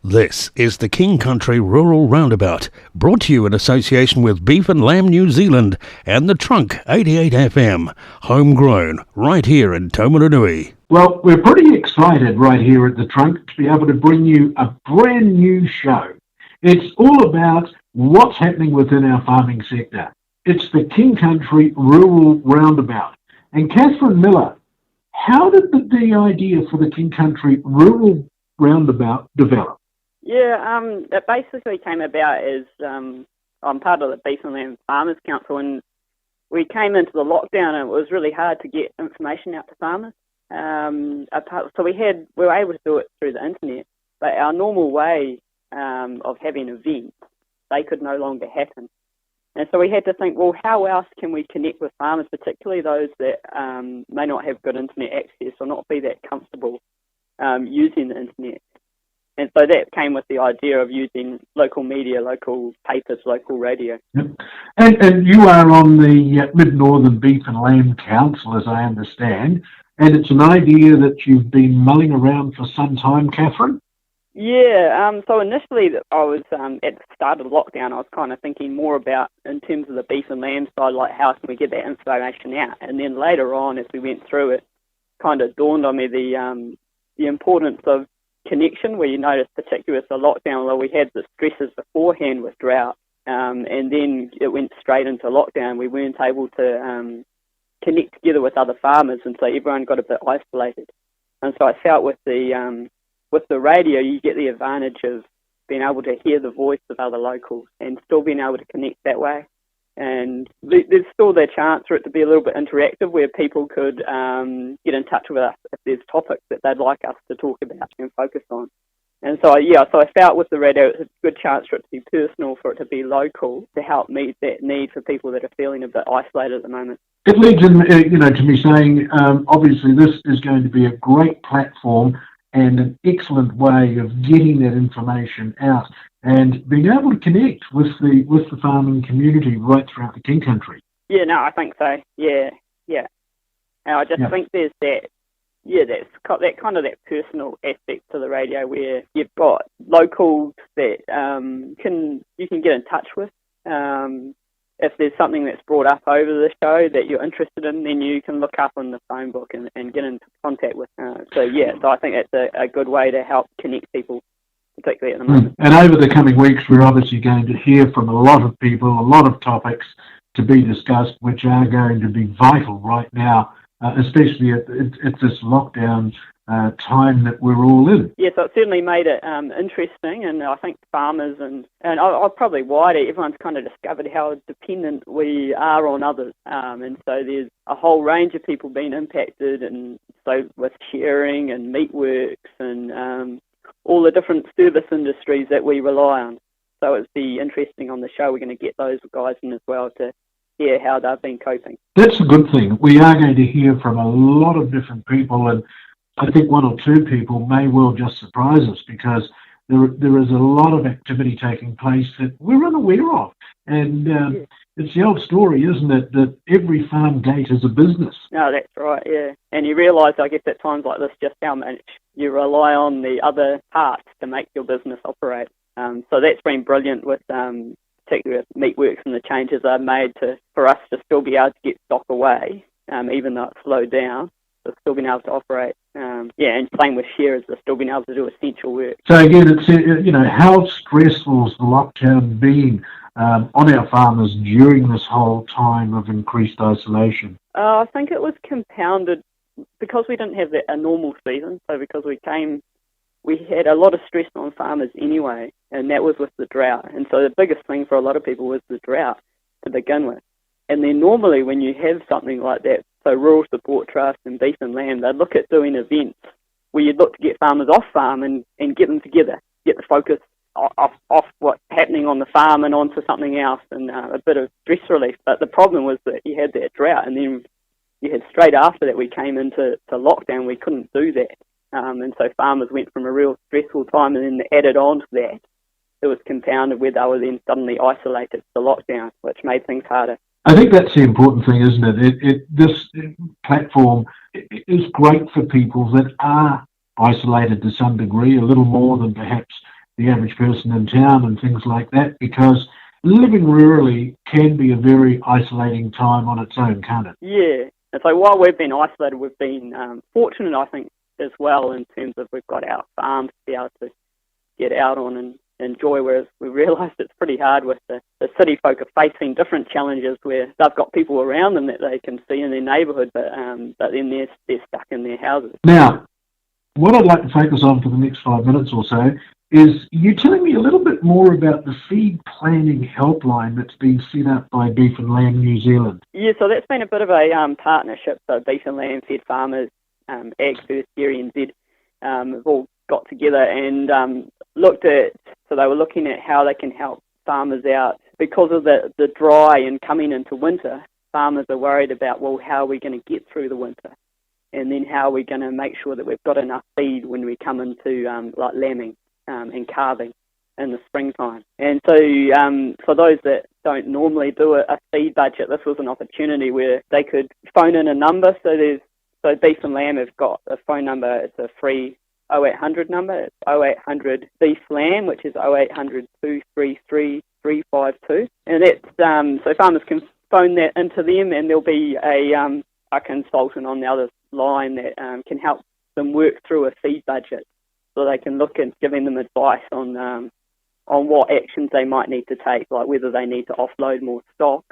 This is the King Country Rural Roundabout, brought to you in association with Beef and Lamb New Zealand and the Trunk 88 FM, homegrown right here in Taumarunui. Well, we're pretty excited right here at the Trunk to be able to bring you a brand new show. It's all about what's happening within our farming sector. It's the King Country Rural Roundabout. And Catherine Miller, how did the idea for the King Country Rural Roundabout develop? Yeah, it basically came about as I'm part of the Beef and Lamb Farmers Council, and we came into the lockdown and it was really hard to get information out to farmers. So we were able to do it through the internet, but our normal way of having events, they could no longer happen. And so we had to think, well, how else can we connect with farmers, particularly those that may not have good internet access or not be that comfortable using the internet. And so that came with the idea of using local media, local papers, local radio. Yep. And you are on the Mid-Northern Beef and Lamb Council, as I understand, and it's an idea that you've been mulling around for some time, Catherine? Yeah, so initially I was, at the start of lockdown, I was kind of thinking more about, in terms of the beef and lamb side, like how can we get that information out? And then later on, as we went through it, kind of dawned on me the importance of connection, where you notice, particularly with the lockdown, although we had the stresses beforehand with drought, and then it went straight into lockdown, we weren't able to connect together with other farmers, and so everyone got a bit isolated. And so I felt with the radio, you get the advantage of being able to hear the voice of other locals and still being able to connect that way. And there's still the chance for it to be a little bit interactive, where people could get in touch with us if there's topics that they'd like us to talk about and focus on. And so, so I felt with the radio, it's a good chance for it to be personal, for it to be local, to help meet that need for people that are feeling a bit isolated at the moment. It leads in, to me saying, obviously this is going to be a great platform and an excellent way of getting that information out and being able to connect with the farming community right throughout the King Country. Yeah, no, I think so. Yeah. And I just think there's that's got that kind of that personal aspect to the radio, where you've got locals that you can get in touch with. If there's something that's brought up over the show that you're interested in, then you can look up on the phone book and get into contact with. So I think that's a good way to help connect people, particularly at the moment. And over the coming weeks, we're obviously going to hear from a lot of people, a lot of topics to be discussed, which are going to be vital right now, especially at this lockdown time that we're all in. Yeah, so it certainly made it interesting, and I think farmers and I probably wider, everyone's kind of discovered how dependent we are on others, and so there's a whole range of people being impacted, and so with shearing and meatworks and all the different service industries that we rely on. So it'd be interesting on the show, we're going to get those guys in as well to hear how they've been coping. That's a good thing. We are going to hear from a lot of different people, and I think one or two people may well just surprise us, because there is a lot of activity taking place that we're unaware of. And it's the old story, isn't it, that every farm gate is a business. No, that's right, yeah. And you realise, I guess, at times like this, just how much you rely on the other parts to make your business operate. So that's been brilliant with particularly with meatworks and the changes they've made for us to still be able to get stock away, even though it's slowed down. They've still been able to operate. And same with shearers, they've still been able to do essential work. So again, it's how stressful has the lockdown been on our farmers during this whole time of increased isolation? I think it was compounded because we didn't have a normal season. So because we had a lot of stress on farmers anyway, and that was with the drought. And so the biggest thing for a lot of people was the drought to begin with. And then normally when you have something like that, so Rural Support Trust and Beef and Lamb, they'd look at doing events where you'd look to get farmers off farm and get them together, get the focus off what's happening on the farm and onto something else, and a bit of stress relief. But the problem was that you had that drought, and then you had straight after that we came into lockdown, we couldn't do that. And so farmers went from a real stressful time, and then added on to that, it was compounded where they were then suddenly isolated to lockdown, which made things harder. I think that's the important thing, isn't it? This platform is great for people that are isolated to some degree, a little more than perhaps the average person in town and things like that, because living rurally can be a very isolating time on its own, can't it? Yeah. And so while we've been isolated, we've been fortunate, I think, as well, in terms of we've got our farms to be able to get out on and enjoy, whereas we realised it's pretty hard with the city folk are facing different challenges where they've got people around them that they can see in their neighbourhood, but then they're stuck in their houses. Now, what I'd like to focus on for the next 5 minutes or so is you telling me a little bit more about the feed planning helpline that's been set up by Beef and Lamb New Zealand. Yeah, so that's been a bit of a partnership. So Beef and Lamb Fed Farmers, Ag First Dairy NZ, have all got together and looked at, so they were looking at how they can help farmers out. Because of the dry and coming into winter, farmers are worried about, well, how are we going to get through the winter? And then how are we going to make sure that we've got enough feed when we come into like lambing and calving in the springtime. And so for those that don't normally do a feed budget, this was an opportunity where they could phone in a number. So Beef and Lamb have got a phone number. It's a free 0800 number. It's 0800 Beef Lamb, which is 0800 233 352. And it's so farmers can phone that into them, and there'll be a consultant on the other line that can help them work through a feed budget, so they can look at giving them advice on what actions they might need to take, like whether they need to offload more stock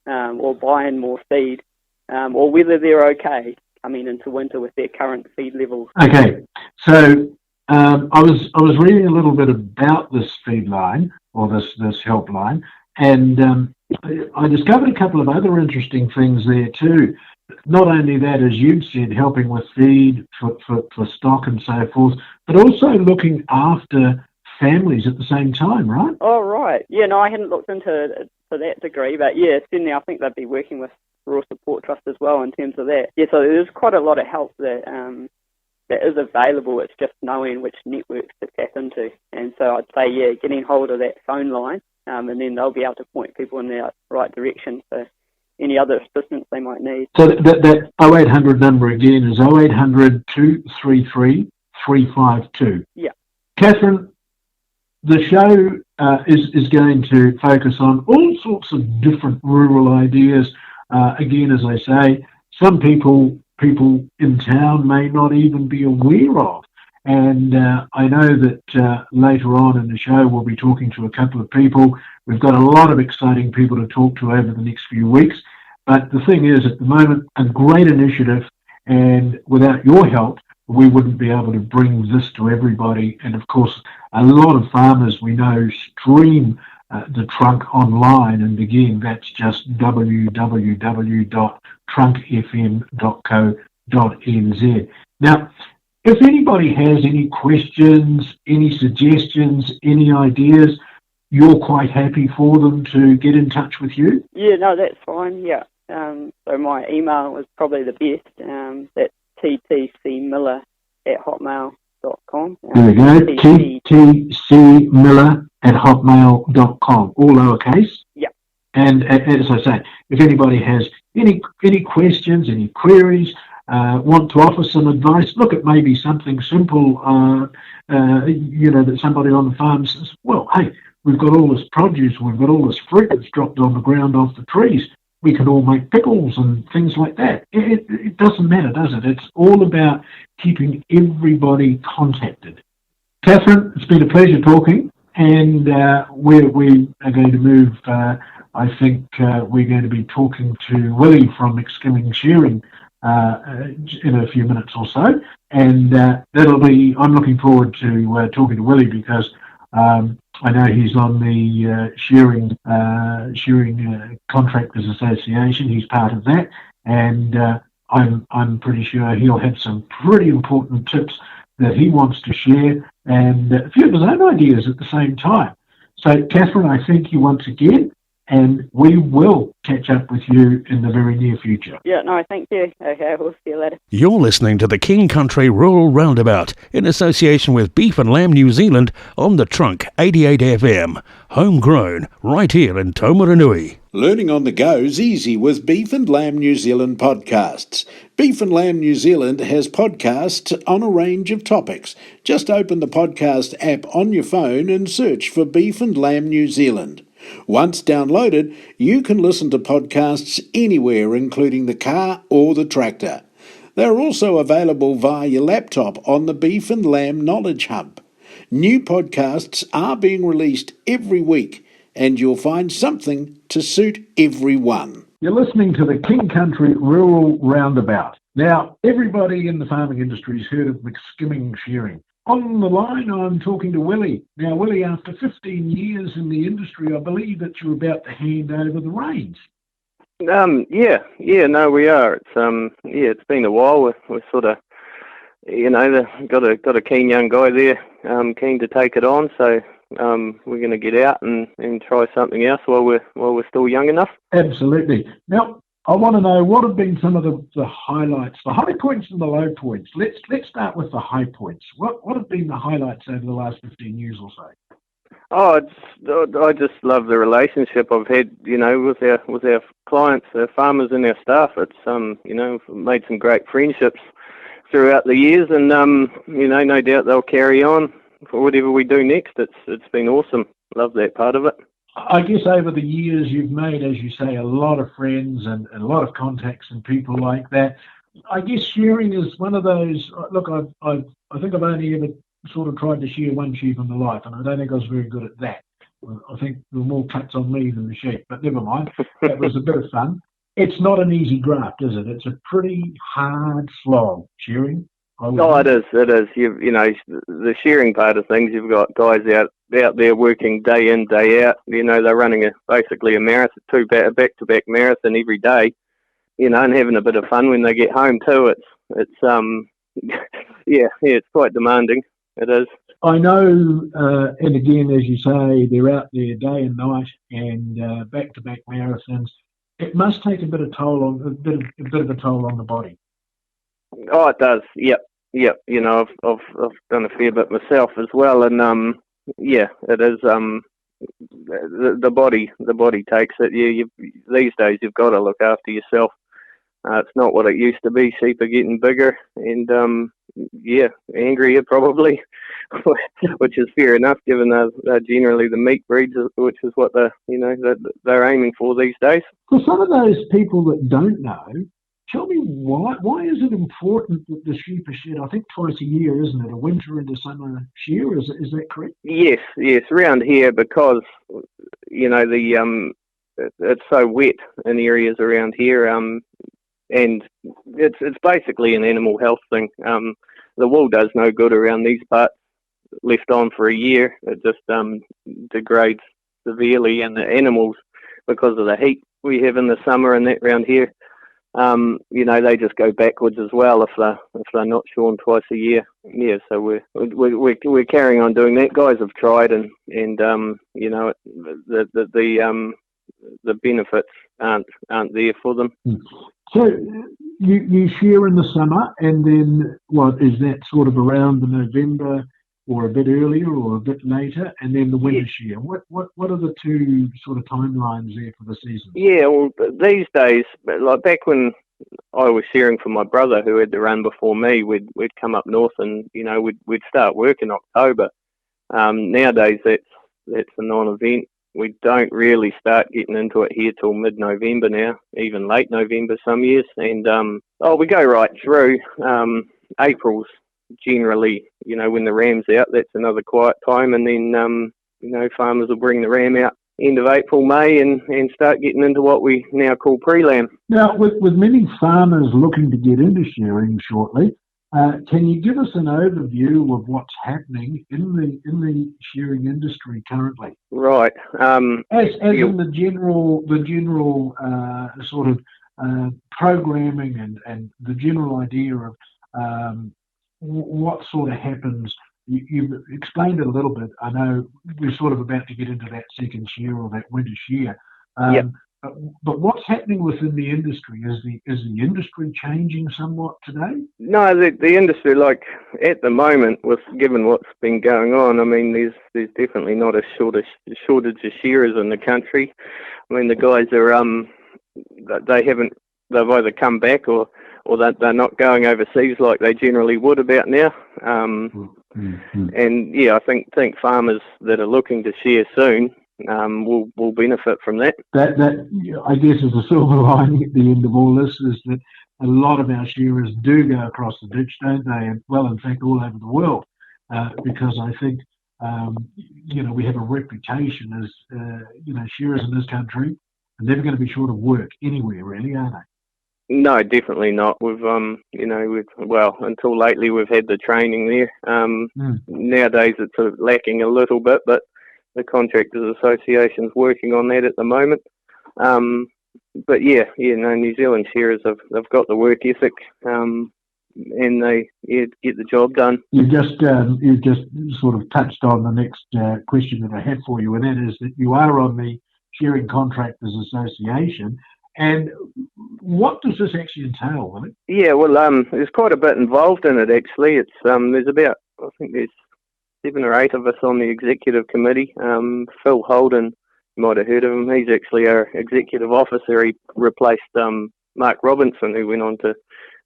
or buy in more feed, or whether they're okay coming into winter with their current feed levels. Okay, so I was reading a little bit about this feed line, or this helpline, and I discovered a couple of other interesting things there too. Not only that, as you'd said, helping with feed for stock and so forth, but also looking after families at the same time, right? Oh, right. Yeah, no, I hadn't looked into it to that degree, but yeah, certainly I think they'd be working with Rural Support Trust as well in terms of that. Yeah, so there's quite a lot of help that is available. It's just knowing which networks to tap into. And so I'd say, yeah, getting hold of that phone line, and then they'll be able to point people in the right direction for any other assistance they might need. So that 0800 number again is 0800 233 352. Yeah. Catherine, the show is going to focus on all sorts of different rural ideas. Again, as I say, some people in town may not even be aware of. And I know that later on in the show, we'll be talking to a couple of people. We've got a lot of exciting people to talk to over the next few weeks. But the thing is, at the moment, a great initiative, and without your help, we wouldn't be able to bring this to everybody. And of course, a lot of farmers we know stream the Trunk online, and again, that's just www.trunkfm.co.nz. Now, if anybody has any questions, any suggestions, any ideas, you're quite happy for them to get in touch with you? Yeah, no, that's fine, yeah. So my email is probably the best. That's ttcmiller@hotmail.com. There we go, ttcmiller@hotmail.com, all lowercase. Yeah. And as I say, if anybody has any questions, any queries, want to offer some advice, look at maybe something simple, that somebody on the farm says, well, hey, we've got all this produce, we've got all this fruit that's dropped on the ground off the trees. We could all make pickles and things like that. It doesn't matter, does it? It's all about keeping everybody contacted. Catherine, it's been a pleasure talking, and we are going to move. I think we're going to be talking to Willie from Excelling Shearing in a few minutes or so, and I'm looking forward to talking to Willie, because I know he's on the shearing Contractors Association. He's part of that, and I'm pretty sure he'll have some pretty important tips that he wants to share, and a few of his own ideas at the same time. So, Catherine, I thank you once again, and we will catch up with you in the very near future. Yeah, no, thank you. Okay, we'll see you later. You're listening to the King Country Rural Roundabout in association with Beef and Lamb New Zealand on the Trunk 88 FM. Homegrown, right here in Taumaranui. Learning on the go's easy with Beef and Lamb New Zealand podcasts. Beef and Lamb New Zealand has podcasts on a range of topics. Just open the podcast app on your phone and search for Beef and Lamb New Zealand. Once downloaded, you can listen to podcasts anywhere, including the car or the tractor. They're also available via your laptop on the Beef and Lamb Knowledge Hub. New podcasts are being released every week, and you'll find something to suit everyone. You're listening to the King Country Rural Roundabout. Now, everybody in the farming industry has heard of skimming shearing. On the line, I'm talking to Willie. Now, Willie, after 15 years in the industry, I believe that you're about to hand over the reins. No, we are. It's been a while. We're sort of, got a keen young guy there, keen to take it on. So we're going to get out and try something else while we're still young enough. Absolutely. Now, I want to know what have been some of the highlights, the high points and the low points. Let's start with the high points. What have been the highlights over the last 15 years or so? Oh, I just love the relationship I've had, with our clients, our farmers, and our staff. It's made some great friendships throughout the years, and no doubt they'll carry on for whatever we do next. It's been awesome. Love that part of it. I guess over the years you've made, as you say, a lot of friends and a lot of contacts and people like that. I guess shearing is one of those. Look, I think I've only ever sort of tried to shear one sheep in my life, and I don't think I was very good at that. I think there were more cuts on me than the sheep, but never mind. That was a bit of fun. It's not an easy graft, is it? It's a pretty hard slog, shearing. Oh, it is. The shearing part of things, you've got guys out there working day in, day out. They're running basically a marathon, back-to-back marathon every day, and having a bit of fun when they get home too. It's it's quite demanding. It is. I know, and again, as you say, they're out there day and night and back-to-back marathons. It must take a bit of a toll on the body. Oh, it does. Yep. I've done a fair bit myself as well, and it is. The body takes it. These days you've got to look after yourself. It's not what it used to be. Sheep are getting bigger and angrier probably, which is fair enough given they're generally the meat breeds, which is what they're aiming for these days. For some of those people that don't know, tell me why is it important that the sheep are shed? I think twice a year, isn't it? A winter and a summer shear. Is that correct? Yes. Around here, because it's so wet in areas around here, and it's basically an animal health thing. The wool does no good around these parts. Left on for a year, it just degrades severely, and the animals, because of the heat we have in the summer and that around here, they just go backwards as well if they're not shorn twice a year. Yeah, so we're carrying on doing that. Guys have tried, and the benefits aren't there for them. So you shear in the summer, and then what is that sort of around the November, or a bit earlier, or a bit later, and then the winter shear? What are the two sort of timelines there for the season? Yeah, well, these days, like back when I was shearing for my brother who had the run before me, we'd come up north and we'd start work in October. Nowadays that's a non-event. We don't really start getting into it here till mid-November now, even late November some years, and we go right through. April's generally, when the ram's out, that's another quiet time, and then farmers will bring the ram out end of April, May, and start getting into what we now call pre-lamb. Now, with many farmers looking to get into shearing shortly, can you give us an overview of what's happening in the shearing industry currently? Right. As in the general sort of programming and the general idea of what sort of happens. You've explained it a little bit. I know we're sort of about to get into that second shear or that winter shear, Yep. But what's happening within the industry? Is the industry changing somewhat today? No, the industry, like at the moment, with given what's been going on, I mean, there's definitely not a shortage of shearers in the country. I mean, the guys are they've either come back or they're not going overseas like they generally would about now. And yeah, I think farmers that are looking to shear soon will benefit from that. That I guess is the silver lining at the end of all this, is that a lot of our shearers do go across the ditch, don't they? And well, in fact, all over the world, because I think we have a reputation as shearers in this country are never going to be short of work anywhere, really, are they? No, definitely not. Until lately we've had the training there. Nowadays it's sort of lacking a little bit, but the Contractors Association's working on that at the moment. But New Zealand shearers they've got the work ethic, and they get the job done. You've just sort of touched on the next question that I had for you, and that is that you are on the Shearing Contractors Association. And what does this actually entail, Willie? Yeah, well, there's quite a bit involved in it actually. It's there's 7 or 8 of us on the executive committee. Phil Holden, you might have heard of him. He's actually our executive officer. He replaced Mark Robinson, who went on to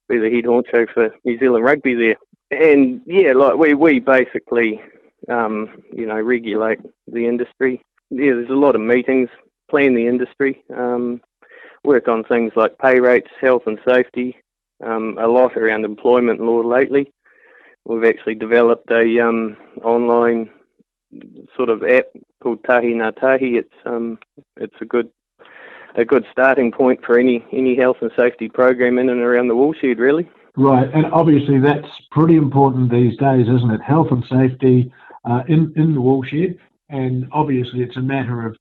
be the head honcho for New Zealand Rugby there. And yeah, like we basically, regulate the industry. Yeah, there's a lot of meetings, plan the industry, work on things like pay rates, health and safety, a lot around employment law lately. We've actually developed a online sort of app called Tahi Ngā Tahi. It's a good starting point for any health and safety program in and around the woolshed, really. Right, and obviously that's pretty important these days, isn't it? Health and safety in the woolshed, and obviously it's a matter of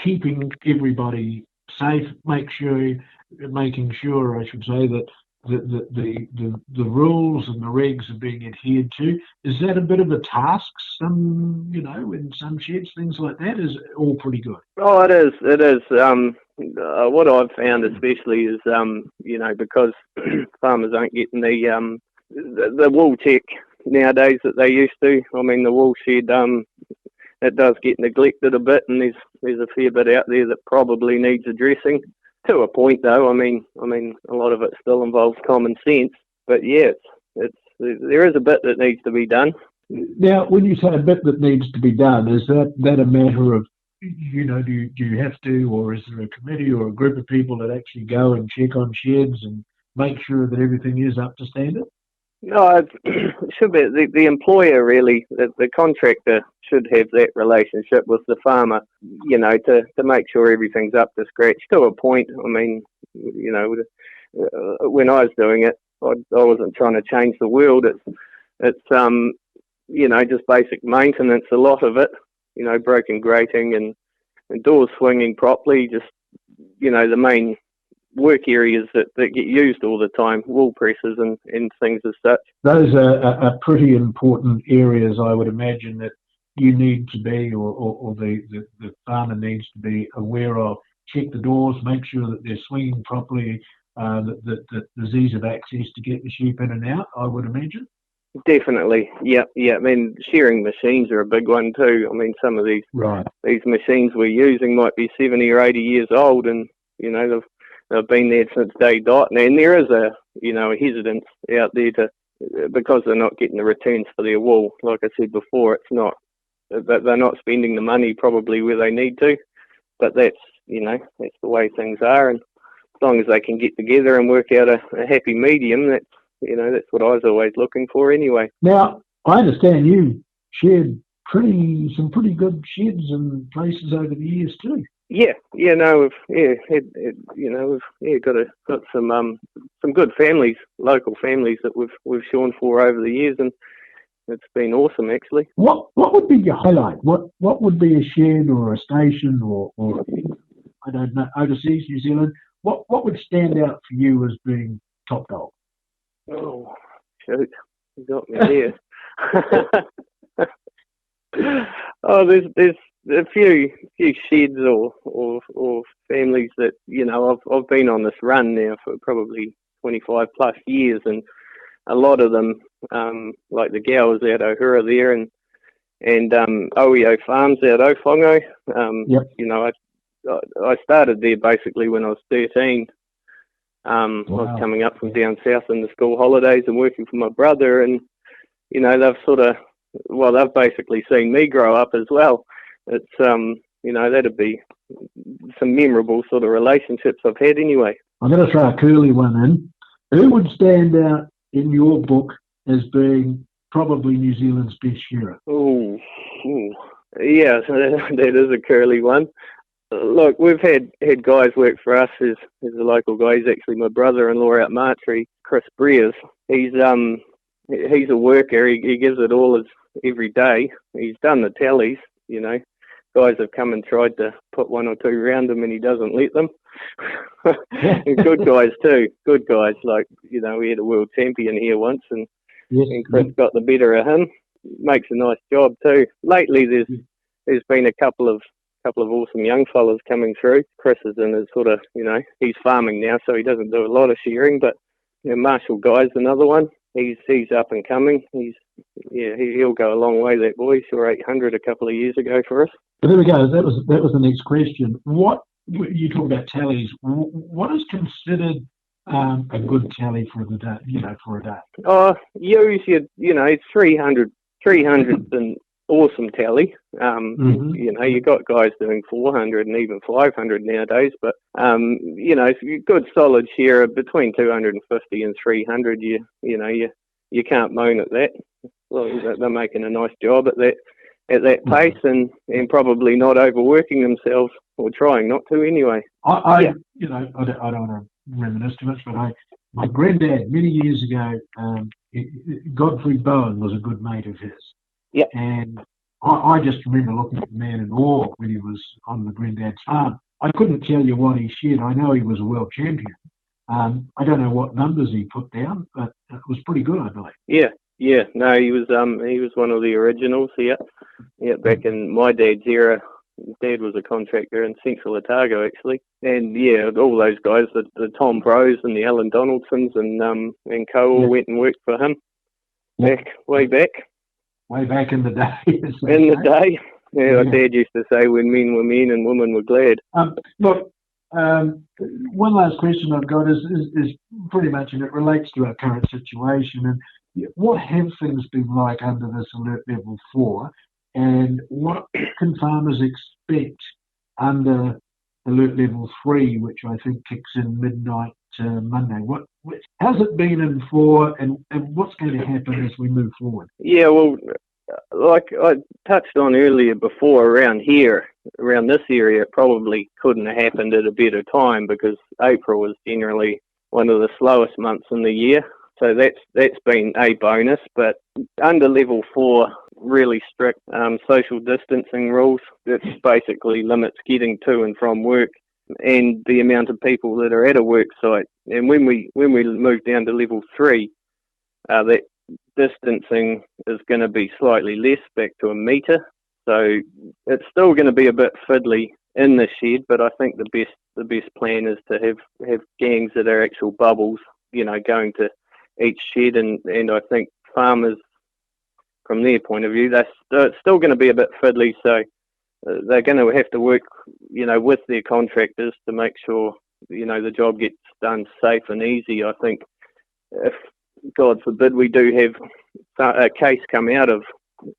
keeping everybody safe, making sure, I should say, that the rules and the regs are being adhered to. Is that a bit of a task? In some sheds, things like that, is all pretty good? Oh, it is. It is. What I've found especially is, because farmers aren't getting the wool check nowadays that they used to. I mean, the wool shed, it does get neglected a bit, and there's a fair bit out there that probably needs addressing. To a point, though. I mean, a lot of it still involves common sense. But yeah, there is a bit that needs to be done. Now, when you say a bit that needs to be done, is that a matter of, do you have to, or is there a committee or a group of people that actually go and check on sheds and make sure that everything is up to standard? No, it should be the employer, really. The contractor should have that relationship with the farmer, to make sure everything's up to scratch to a point. I mean, when I was doing it, I wasn't trying to change the world. It's just basic maintenance, a lot of it, broken grating and doors swinging properly, just, the main work areas that get used all the time, wool presses and things as such. Those are pretty important areas, I would imagine, that you need to be, or the farmer needs to be aware of. Check the doors, make sure that they're swinging properly, that there's ease of access to get the sheep in and out, I would imagine. Definitely, yeah. I mean, shearing machines are a big one too. I mean, some of these machines we're using might be 70 or 80 years old, and they've been there since day dot, and there is a hesitance out there because they're not getting the returns for their wool. Like I said before, it's not that they're not spending the money probably where they need to, but that's the way things are, and as long as they can get together and work out a happy medium, that's what I was always looking for anyway. Now, I understand you shared some pretty good sheds and places over the years too. We've got some good families, local families that we've shorn for over the years, and it's been awesome actually. What would be your highlight? What would be a shed or a station or I don't know, overseas New Zealand? What would stand out for you as being top dog? Oh, shoot, you got me there. Oh, a few sheds or families that, you know, I've been on this run now for probably 25 plus years, and a lot of them, like the gals out Ohura there, and OEO Farms out Ofongo. Yep. You know, I started there basically when I was 13. Wow. I was coming up from down south in the school holidays and working for my brother, and, you know, they've basically seen me grow up as well. It's, you know, that'd be some memorable sort of relationships I've had anyway. I'm going to throw a curly one in. Who would stand out in your book as being probably New Zealand's best shearer? Ooh. Yeah, that is a curly one. Look, we've had guys work for us. There's a local guy. He's actually my brother-in-law out Martry, Chris Breers. He's a worker. He gives it all every day. He's done the tallies, you know. Guys have come and tried to put one or two around him, and he doesn't let them. And good guys too. Good guys. Like, you know, we had a world champion here once, and Chris got the better of him. Makes a nice job too. Lately, there's been a couple of awesome young fellas coming through. Chris is in his sort of, you know, he's farming now, so he doesn't do a lot of shearing. But, you know, Marshall Guy's another one. He's up and coming. He'll go a long way. That boy, he saw 800 a couple of years ago for us. But there we go. That was the next question. What you talk about tallies? What is considered a good tally for the day? You know, for a day. Oh, use you know, 300's an awesome tally. You know, you got guys doing 400 and even 500 nowadays. But you know, if you're a good solid shearer between 250 and 300, you can't moan at that. Well, they're making a nice job at that pace, and probably not overworking themselves, or trying not to anyway. You know, I don't want to reminisce too much, but my granddad many years ago, Godfrey Bowen was a good mate of his. Yeah. And I just remember looking at the man in awe when he was on the granddad's farm. I couldn't tell you what he shared. I know he was a world champion. I don't know what numbers he put down, but it was pretty good, I believe. Yeah. No, he was one of the originals. Yeah. Back in my dad's era. Dad was a contractor in Central Otago, actually, and all those guys, the Tom Bros and the Alan Donaldsons and co all went and worked for him way back in the day. Yeah, Dad used to say, when men were men and women were glad. Look, one last question I've got is pretty much, and it relates to our current situation. And what have things been like under this alert level 4? And what can farmers expect under alert level 3, which I think kicks in midnight Monday? How's it been in 4, and what's going to happen as we move forward? Yeah, well, like I touched on earlier before, around this area, it probably couldn't have happened at a better time, because April is generally one of the slowest months in the year. So that's been a bonus. But under level 4, really strict social distancing rules. It basically limits getting to and from work and the amount of people that are at a work site. And when we move down to level 3, that distancing is going to be slightly less, back to a metre. So it's still going to be a bit fiddly in the shed, but I think the best plan is to have gangs that are actual bubbles, you know, going to each shed, and I think farmers, from their point of view, it's still going to be a bit fiddly, so they're going to have to work, you know, with their contractors to make sure, you know, the job gets done safe and easy. I think if, God forbid, we do have a case come out of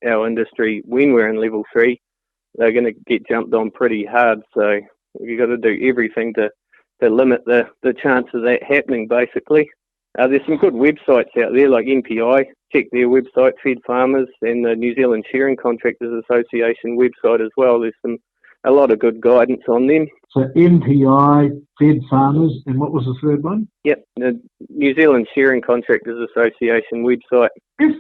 our industry when we're in level 3, they're going to get jumped on pretty hard, so you've got to do everything to limit the chance of that happening, basically. There's some good websites out there, like NPI. Check their website, Fed Farmers, and the New Zealand Shearing Contractors Association website as well. There's a lot of good guidance on them. So NPI, Fed Farmers, and what was the third one? Yep, the New Zealand Shearing Contractors Association website. If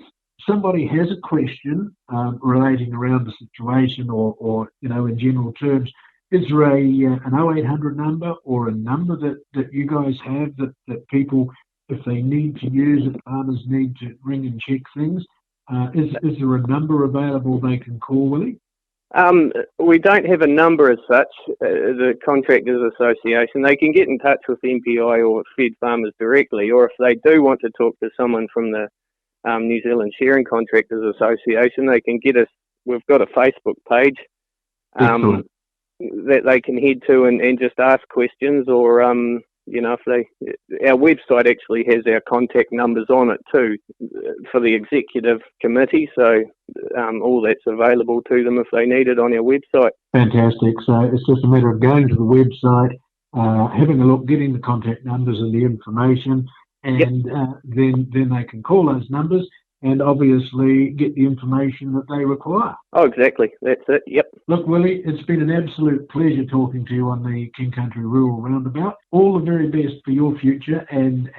somebody has a question relating around the situation, or you know, in general terms, is there an 0800 number or a number that you guys have that people, if they need to use it, farmers need to ring and check things? Is there a number available they can call, Willie? We don't have a number as such, the Contractors Association. They can get in touch with MPI or Fed Farmers directly, or if they do want to talk to someone from the New Zealand Shearing Contractors Association, they can get us. We've got a Facebook page that they can head to and just ask questions, or our website actually has our contact numbers on it too for the executive committee, so all that's available to them if they need it on our website. Fantastic. So it's just a matter of going to the website, having a look, getting the contact numbers and the information, and then they can call those numbers and obviously get the information that they require. Oh, exactly. That's it. Yep. Look, Willie, it's been an absolute pleasure talking to you on the King Country Rural Roundabout. All the very best for your future, and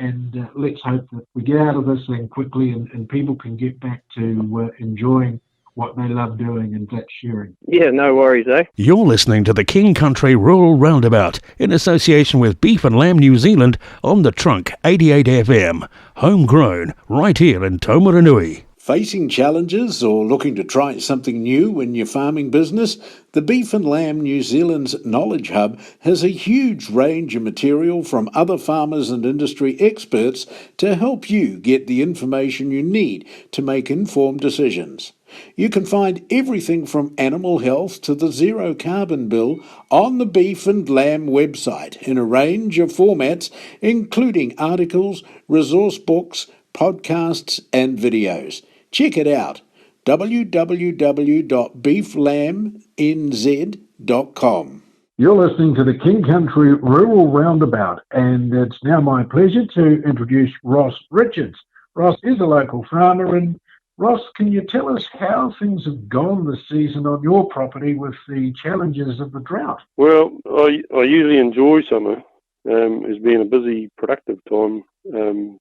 let's hope that we get out of this thing quickly and people can get back to enjoying what they love doing, and that's shearing. Yeah, no worries, eh? You're listening to the King Country Rural Roundabout in association with Beef and Lamb New Zealand on the Trunk 88 FM. Homegrown, right here in Taumaranui. Facing challenges or looking to try something new in your farming business? The Beef and Lamb New Zealand's Knowledge Hub has a huge range of material from other farmers and industry experts to help you get the information you need to make informed decisions. You can find everything from animal health to the zero carbon bill on the Beef and Lamb website in a range of formats, including articles, resource books, podcasts and videos. Check it out, www.beeflambnz.com. You're listening to the King Country Rural Roundabout, and it's now my pleasure to introduce Ross Richards. Ross is a local farmer, and Ross, can you tell us how things have gone this season on your property with the challenges of the drought? Well, I usually enjoy summer as being a busy, productive time,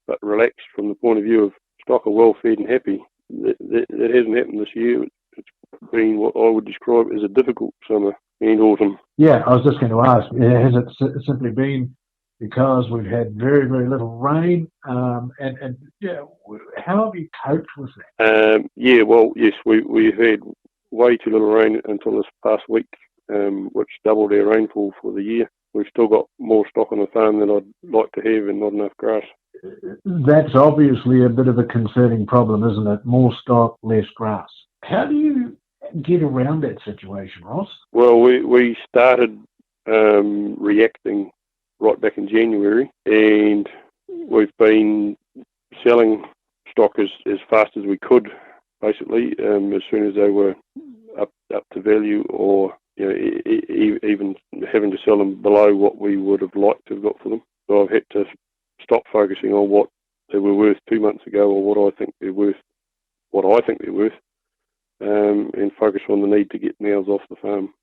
but relaxed from the point of view of stock are well fed and happy. That hasn't happened this year. It's been what I would describe as a difficult summer and autumn. Yeah, I was just going to ask, has it simply been because we've had very, very little rain? And how have you coped with that? Yes, we've had way too little rain until this past week, which doubled our rainfall for the year. We've still got more stock on the farm than I'd like to have and not enough grass. That's obviously a bit of a concerning problem, isn't it? More stock, less grass. How do you get around that situation, Ross? Well, we started reacting right back in January, and we've been selling stock as fast as we could, basically, as soon as they were up to value, or even having to sell them below what we would have liked to have got for them. So I've had to stop focusing on what they were worth 2 months ago, or what I think they're worth, and focus on the need to get males off the farm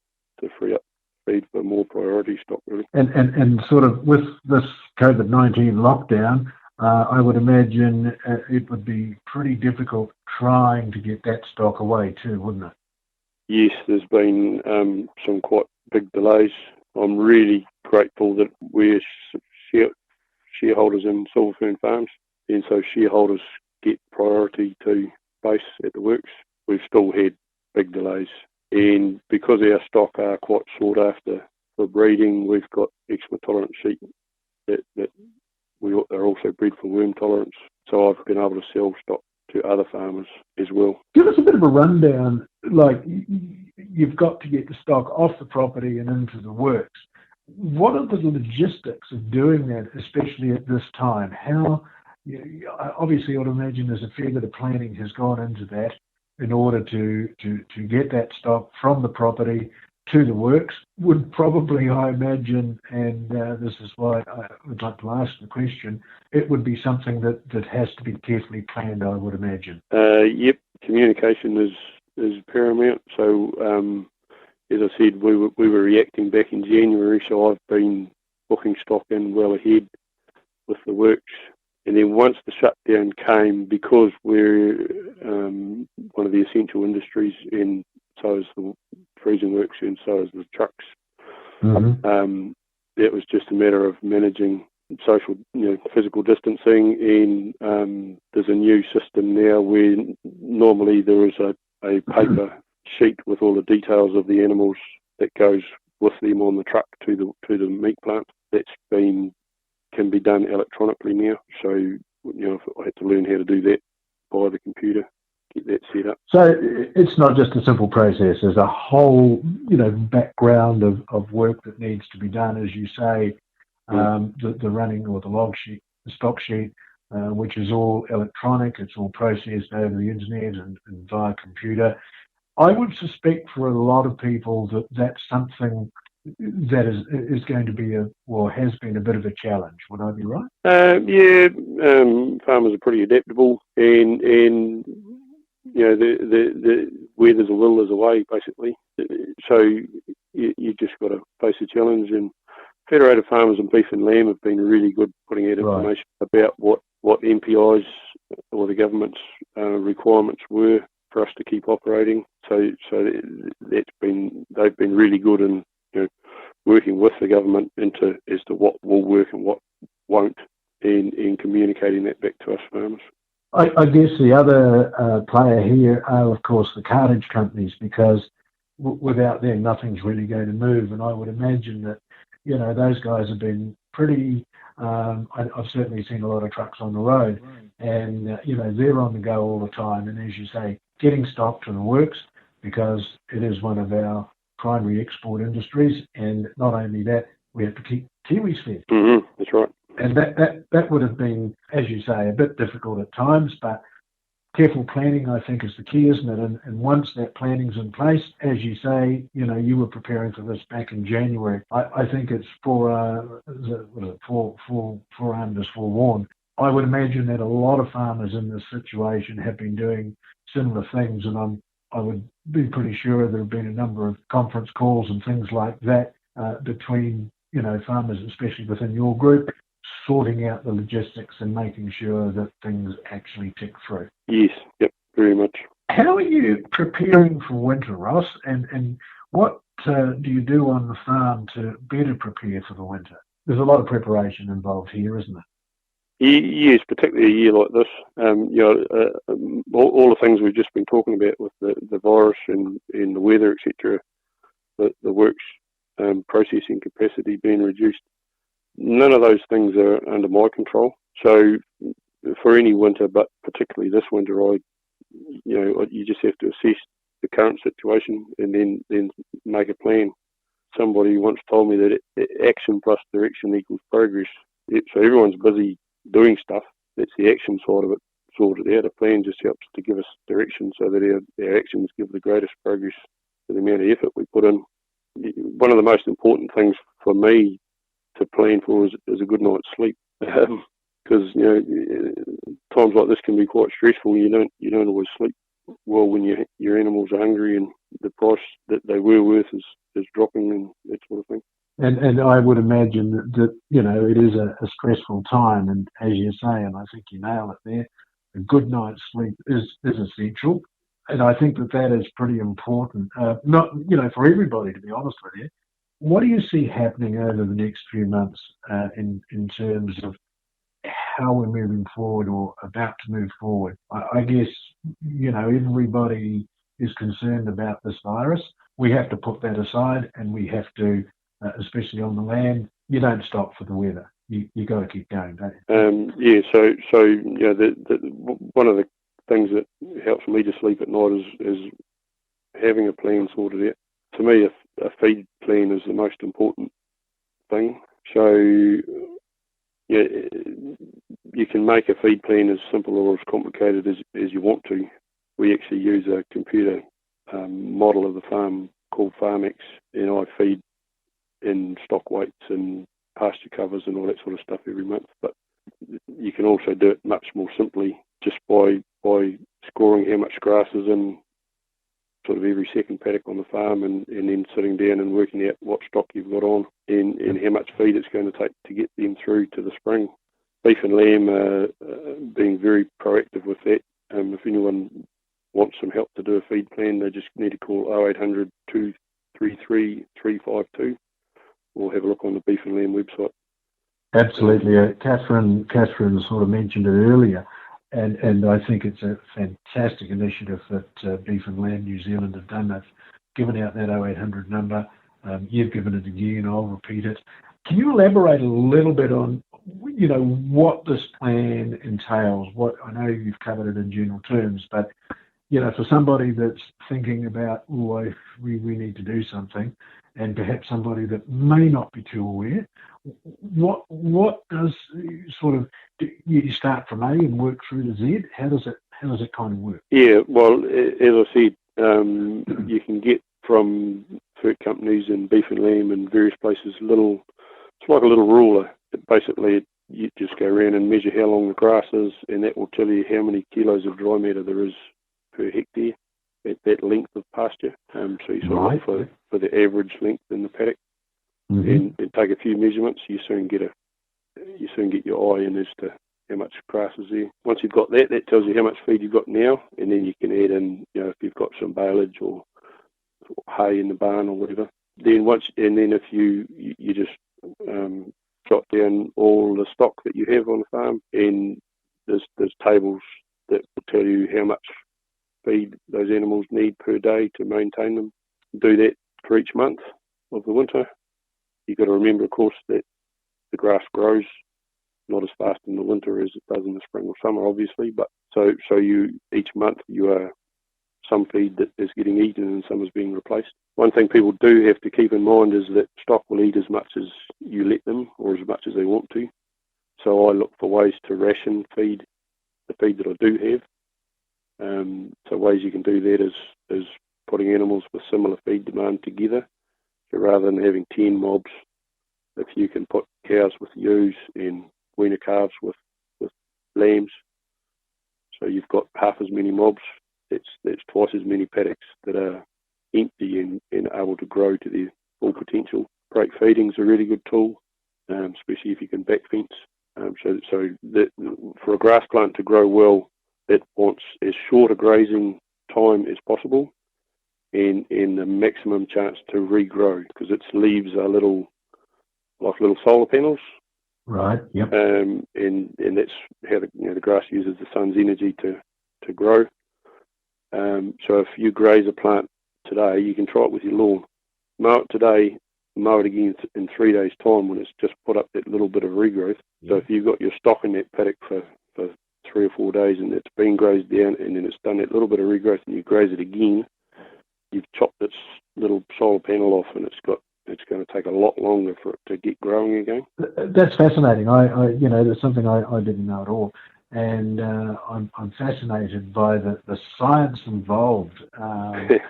to free up feed for more priority stock, really. And sort of with this COVID-19 lockdown, I would imagine it would be pretty difficult trying to get that stock away too, wouldn't it? Yes, there's been some quite big delays. I'm really grateful that we're shareholders in Silver Fern Farms, and so shareholders get priority to base at the works. We've still had big delays, and because our stock are quite sought after for breeding, we've got eczema tolerant sheep that are also bred for worm tolerance, so I've been able to sell stock to other farmers as well. Give us a bit of a rundown, like you've got to get the stock off the property and into the works. What are the logistics of doing that, especially at this time? How, obviously, I'd imagine there's a fair bit of planning has gone into that in order to get that stock from the property to the works. Would probably, I imagine, and this is why I would like to ask the question, it would be something that has to be carefully planned, I would imagine. Yep, communication is paramount. So, as I said, we were reacting back in January, so I've been booking stock in well ahead with the works. And then once the shutdown came, because we're one of the essential industries, and so is the freezing works, and so is the trucks, it was just a matter of managing social, physical distancing. And there's a new system now where normally there is a paper sheet with all the details of the animals that goes with them on the truck to the meat plant. Can be done electronically now. So, if I had to learn how to do that by the computer, get that set up. So it's not just a simple process. There's a whole, background of work that needs to be done, as you say, the running or the log sheet, the stock sheet, which is all electronic. It's all processed over the internet and via computer. I would suspect for a lot of people that that's something that is going to be has been a bit of a challenge. Would I be right? Farmers are pretty adaptable, and the where there's a will, there's a way, basically. So you just got to face the challenge. And Federated Farmers and Beef and Lamb have been really good putting out information about what MPIs or the government's requirements were for us to keep operating. So they've been really good in working with the government as to what will work and what won't, and communicating that back to us farmers. I guess the other player here are, of course, the cartage companies, because without them, nothing's really going to move. And I would imagine that, those guys have been pretty, I've certainly seen a lot of trucks on the road, and, they're on the go all the time. And as you say, getting stock to the works, because it is one of our primary export industries, and not only that, we have to keep Kiwis fed. Mm-hmm, that's right. And that would have been, as you say, a bit difficult at times, but careful planning, I think, is the key, isn't it? And once that planning's in place, as you say, you were preparing for this back in January. I think it's forearmed is forewarned. I would imagine that a lot of farmers in this situation have been doing similar things, and I would be pretty sure there have been a number of conference calls and things like that between, farmers, especially within your group, sorting out the logistics and making sure that things actually tick through. Yes, yep, very much. How are you preparing for winter, Ross? And what do you do on the farm to better prepare for the winter? There's a lot of preparation involved here, isn't there? Yes, particularly a year like this. All the things we've just been talking about with the virus and the weather, etc., the works processing capacity being reduced, none of those things are under my control. So for any winter, but particularly this winter, you just have to assess the current situation and then make a plan. Somebody once told me that action plus direction equals progress. So everyone's busy doing stuff. That's the action side of it sorted out. A plan just helps to give us direction so that our actions give the greatest progress for the amount of effort we put in. One of the most important things for me to plan for is a good night's sleep, because times like this can be quite stressful. You don't always sleep well when your animals are hungry and the price that they were worth is dropping and that sort of thing. And I would imagine that it is a stressful time, and as you say, and I think you nail it there, a good night's sleep is essential, and I think that is pretty important. Not for everybody, to be honest with you. What do you see happening over the next few months in terms of how we're moving forward or about to move forward? I guess, everybody is concerned about this virus. We have to put that aside, and we have to, especially on the land, you don't stop for the weather. You got to keep going, don't you? So one of the things that helps me to sleep at night is having a plan sorted out. To me, a feed plan is the most important thing. So, you can make a feed plan as simple or as complicated as you want to. We actually use a computer model of the farm called FarmX, and I feed in stock weights and pasture covers and all that sort of stuff every month. But you can also do it much more simply just by scoring how much grass is in sort of every second paddock on the farm, and then sitting down and working out what stock you've got on and how much feed it's going to take to get them through to the spring. Beef and lamb being very proactive with that. If anyone wants some help to do a feed plan, they just need to call 0800 233 352 or have a look on the Beef and Lamb website. Absolutely. Catherine sort of mentioned it earlier. and I think it's a fantastic initiative that Beef and Lamb New Zealand have done. They've given out that 0800 number. You've given it again. I'll repeat it. Can you elaborate a little bit on, what this plan entails? What I know you've covered it in general terms, but for somebody that's thinking about, we need to do something, and perhaps somebody that may not be too aware, what does sort of, you start from A and work through to Z? How does it kind of work? Yeah, well, as I said, you can get from fruit companies and beef and lamb and various places it's like a little ruler. Basically, you just go around and measure how long the grass is, and that will tell you how many kilos of dry matter there is per hectare at that length of pasture. So you sort of look for the average length in the paddock, and take a few measurements. You soon get your eye in as to how much grass is there. Once you've got that, that tells you how much feed you've got now, and then you can add in, if you've got some baleage or hay in the barn or whatever. Then if you just jot down all the stock that you have on the farm, and there's tables that will tell you how much feed those animals need per day to maintain them. Do that for each month of the winter. You've got to remember, of course, that the grass grows not as fast in the winter as it does in the spring or summer, obviously, but so you each month you are some feed that is getting eaten and some is being replaced. One thing people do have to keep in mind is that stock will eat as much as you let them, or as much as they want to. So I look for ways to ration the feed that I do have. So ways you can do that is putting animals with similar feed demand together. So rather than having 10 mobs, if you can put cows with ewes and weaner calves with lambs, so you've got half as many mobs. That's twice as many paddocks that are empty and able to grow to their full potential. Break feeding's a really good tool, especially if you can back fence. So that for a grass plant to grow well, it wants as short a grazing time as possible, and the maximum chance to regrow, because its leaves are like little solar panels. Right. Yep. And that's how the grass uses the sun's energy to grow. So if you graze a plant today, you can try it with your lawn. Mow it today, mow it again in 3 days' time when it's just put up that little bit of regrowth. Yeah. So if you've got your stock in that paddock for 3 or 4 days and it's been grazed down and then it's done that little bit of regrowth and you graze it again, you've chopped its little solar panel off, and it's going to take a lot longer for it to get growing again. That's fascinating. There's something I didn't know at all. And I'm fascinated by the science involved. And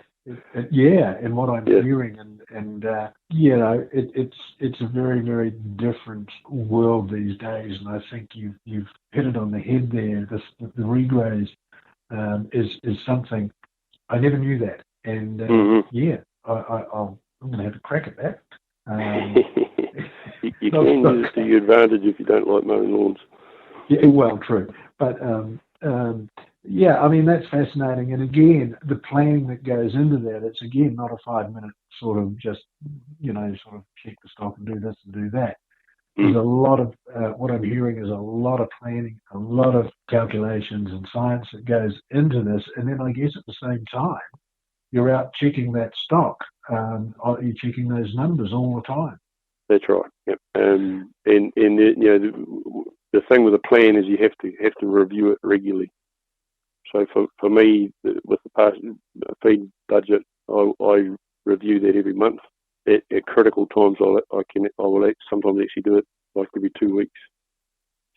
what I'm hearing, and it's a very, very different world these days. And I think you've hit it on the head there. The regraze is something I never knew that, and I'm going to have a crack at that. You can use it to your advantage if you don't like mowing lawns. Yeah, well, true. But, that's fascinating. And again, the planning that goes into that, it's again not a 5-minute sort of just, sort of check the stock and do this and do that. There's a lot of, what I'm hearing is a lot of planning, a lot of calculations and science that goes into this. And then I guess at the same time, you're out checking that stock. You're checking those numbers all the time. That's right. Yep. The thing with a plan is you have to review it regularly. So for me, with the past feed budget, I review that every month. At critical times, I will sometimes actually do it like every 2 weeks,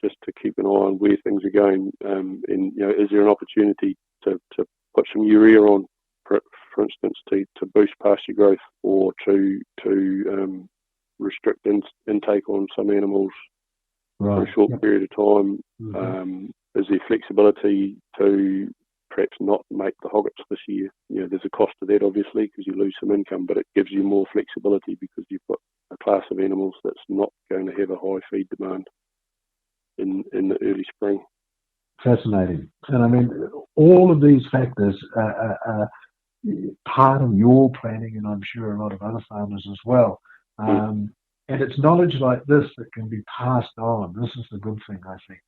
just to keep an eye on where things are going. Is there an opportunity to put some urea on, for instance, to boost pasture growth, or to restrict intake on some animals for a short period of time? Mm-hmm. Is there flexibility to perhaps not make the hoggets this year? There's a cost to that, obviously, because you lose some income, but it gives you more flexibility because you've got a class of animals that's not going to have a high feed demand in the early spring. Fascinating. And all of these factors are part of your planning, and I'm sure a lot of other farmers as well. And it's knowledge like this that can be passed on. This is the good thing, I think.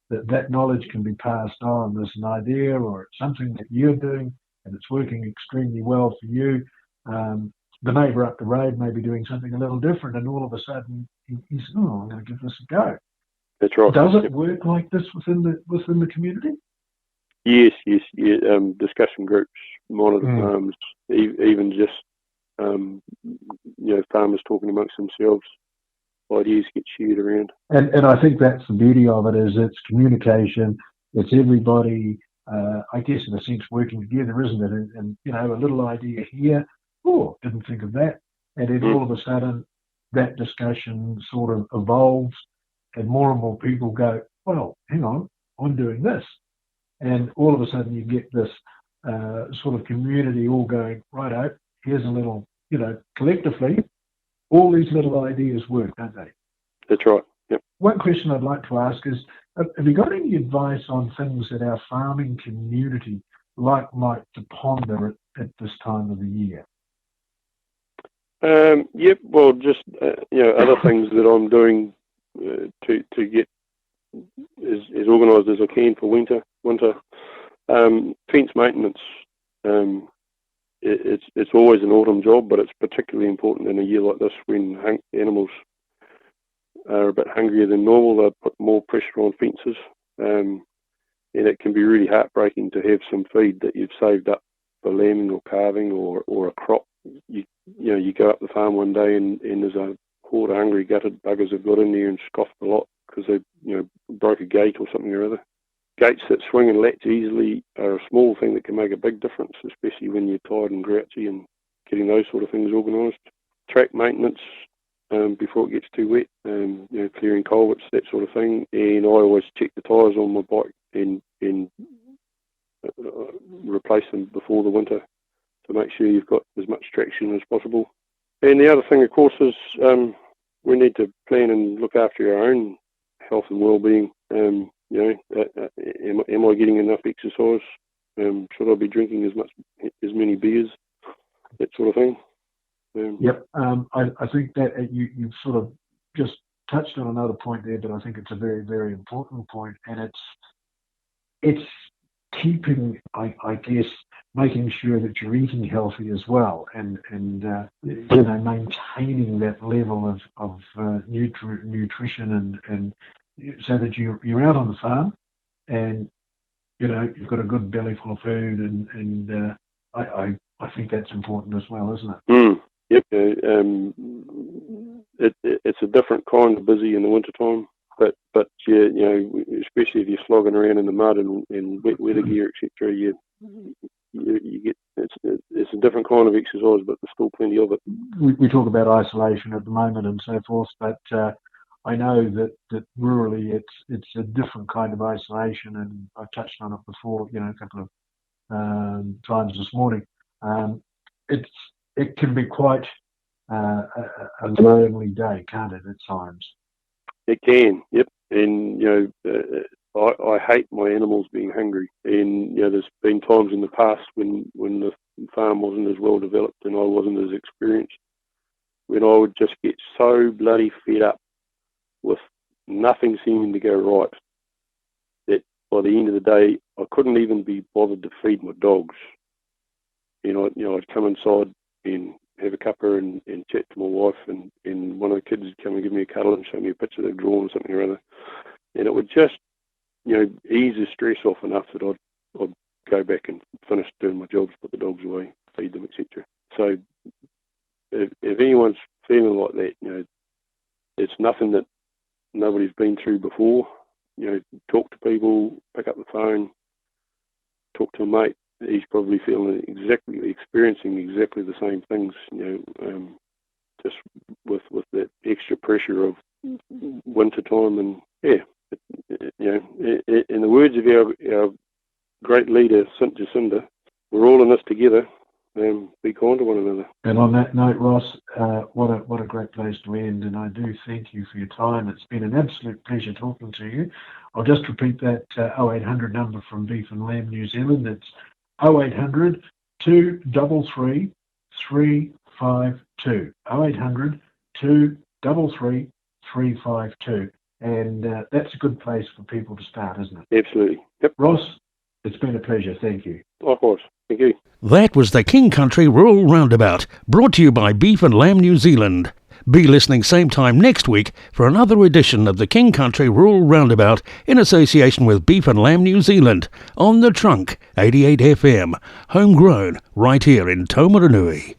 that knowledge can be passed on. There's an idea or it's something that you're doing and it's working extremely well for you. The neighbour up the road may be doing something a little different, and all of a sudden he's, oh, I'm going to give this a go. That's right. Does it work like this within the community? Yes. Discussion groups, monitor farms, even just farmers talking amongst themselves. Ideas get shared around. And I think that's the beauty of it, is it's communication. It's everybody, I guess, in a sense, working together, isn't it? And a little idea here, oh, didn't think of that. And then all of a sudden, that discussion sort of evolves, and more people go, well, hang on, I'm doing this. And all of a sudden, you get this sort of community all going, righto, here's a little, collectively, all these little ideas work, don't they? That's right. Yep. One question I'd like to ask is, have you got any advice on things that our farming community like to ponder at this time of the year? Yep. Well, just other things that I'm doing to get as organised as I can for winter. Fence maintenance. It's always an autumn job, but it's particularly important in a year like this when animals are a bit hungrier than normal. They put more pressure on fences, and it can be really heartbreaking to have some feed that you've saved up for lambing or calving or a crop. You go up the farm one day and there's a horde of hungry gutted buggers have got in there and scoffed a lot because they broke a gate or something or other. Gates that swing and latch easily are a small thing that can make a big difference, especially when you're tired and grouchy, and getting those sort of things organised. Track maintenance before it gets too wet, clearing culverts, that sort of thing. And I always check the tyres on my bike and replace them before the winter to make sure you've got as much traction as possible. And the other thing, of course, is we need to plan and look after our own health and well-being. Am I getting enough exercise? Should I be drinking as many beers? That sort of thing. Yep. I think that you've sort of just touched on another point there, but I think it's a very, very important point, and it's keeping, I guess, making sure that you're eating healthy as well, and maintaining that level of nutrition and so that you're out on the farm and you've got a good belly full of food, and I think that's important as well, isn't it? Yep. It's a different kind of busy in the wintertime, but especially if you're slogging around in the mud and wet weather gear, etc. You get it's a different kind of exercise, but there's still plenty of it. We talk about isolation at the moment and so forth, but I know that rurally it's a different kind of isolation, and I've touched on it before, a couple of times this morning. It can be quite a lonely day, can't it, at times? It can, yep. And I hate my animals being hungry, and there's been times in the past when the farm wasn't as well developed and I wasn't as experienced, when I would just get so bloody fed up with nothing seeming to go right that by the end of the day I couldn't even be bothered to feed my dogs. I'd come inside and have a cuppa and chat to my wife, and one of the kids would come and give me a cuddle and show me a picture they'd drawn or something or other, and it would just ease the stress off enough that I'd go back and finish doing my jobs, put the dogs away, feed them, etc. So if anyone's feeling like that, it's nothing that nobody's been through before. Talk to people, pick up the phone, talk to a mate. He's probably experiencing exactly the same things, just with that extra pressure of winter time. And in the words of our great leader, St. Jacinda, we're all in this together. Be kind to one another. And on that note, Ross, what a great place to end. And I do thank you for your time. It's been an absolute pleasure talking to you. I'll just repeat that 0800 number from Beef and Lamb New Zealand. It's 0800 233 352. 0800 233 352. And that's a good place for people to start, isn't it? Absolutely. Yep. Ross, it's been a pleasure. Thank you. Likewise. Thank you. That was the King Country Rural Roundabout, brought to you by Beef and Lamb New Zealand. Be listening same time next week for another edition of the King Country Rural Roundabout in association with Beef and Lamb New Zealand on the Trunk 88 FM, homegrown right here in Taumarunui.